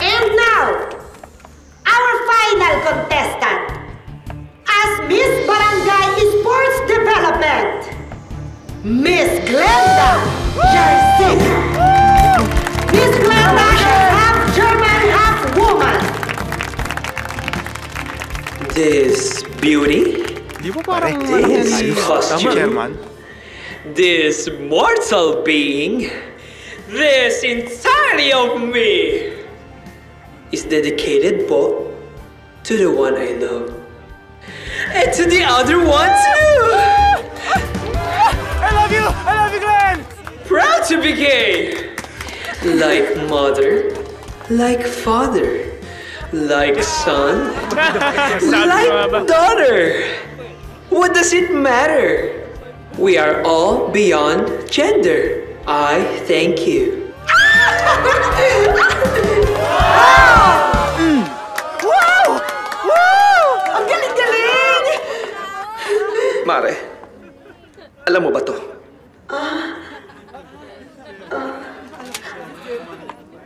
And now, our final contestant, as Miss Barangay Sports Development, Miss Glenda Jersinger. Miss Glenda is half German, half woman. This beauty, Di ba parang this costume, German? this mortal being, this entirety of me is dedicated po to the one I love. And to the other one too! I love you! I love you, Glenn! Proud to be gay! Like mother, like father, like son, like daughter. What does it matter? We are all beyond gender. I thank you. Wow! Wow! Ang galing-galing! Mare, alam mo ba to?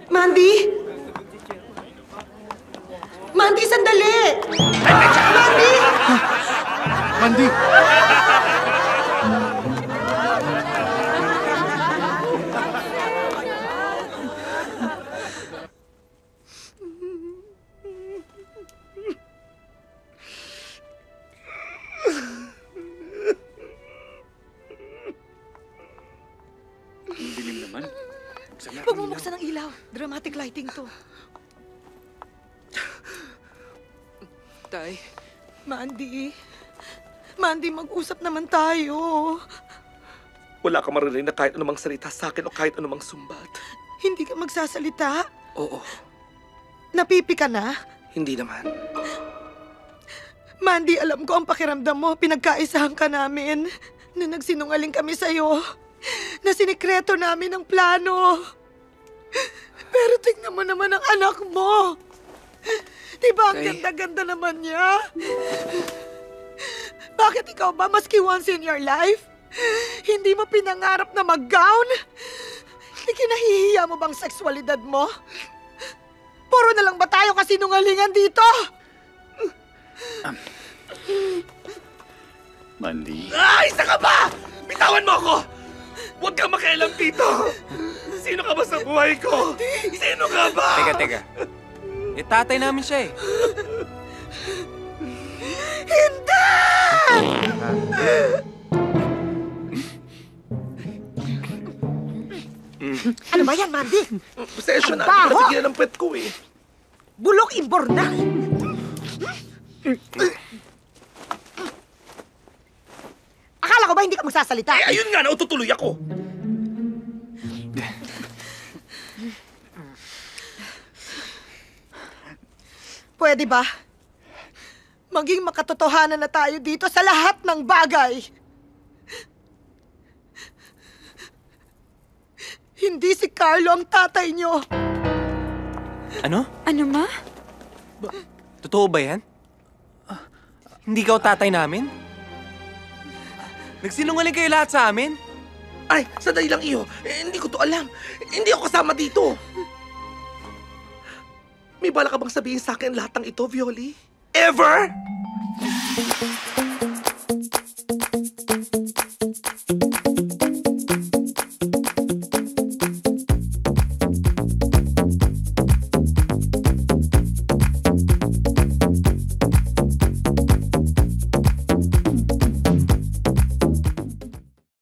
Mandy? Mandy, sandali! Mandy! Mandy! Dilim naman. Huwag mo buksan ang ilaw. Dramatic lighting to. Tay, Mandy. Mandy, mag-usap naman tayo. Wala ka marinig na kahit anumang salita sa akin o kahit anumang sumbat. Hindi ka magsasalita. Oo, Napipi ka na. hindi naman. Mandy, alam ko ang pakiramdam mo. Pinagkaisahan ka namin. Na nagsinungaling kami sa'yo. Na sinikreto namin ang plano. Pero tingnan mo naman ang anak mo. Diba ang Tay. ganda-ganda naman niya? Bakit ikaw ba, maski once in your life, hindi mo pinangarap na mag-gown? Ikinahihiya mo bang sexualidad mo? Puro na lang ba tayo kasinungalingan dito? Mandy. Ay, isa ka ba? Bitawan mo ako! Huwag kang makialam dito! Sino ka ba sa buhay ko? Sino ka ba? Teka. Eh, tatay namin siya eh. Hindi! Ano ba yan, Mandy? Pasensya na, Baho! napigilan ang pet ko eh. Bulok imbornal! Akala ko ba hindi ka magsasalita? Eh, ayun nga, naututuloy ako. Pwede ba? Maging makatotohanan na tayo dito sa lahat ng bagay. Hindi si Carlo ang tatay niyo. Ano? Ano, ma? Totoo ba yan? Hindi ka tatay namin? Nagsinungaling kayo lahat sa amin? Ay, sandali lang iyo. Eh, hindi ko to alam. Hindi ako kasama dito. May bala ka bang sabihin sa akin lahat ng ito, Violi? Ever?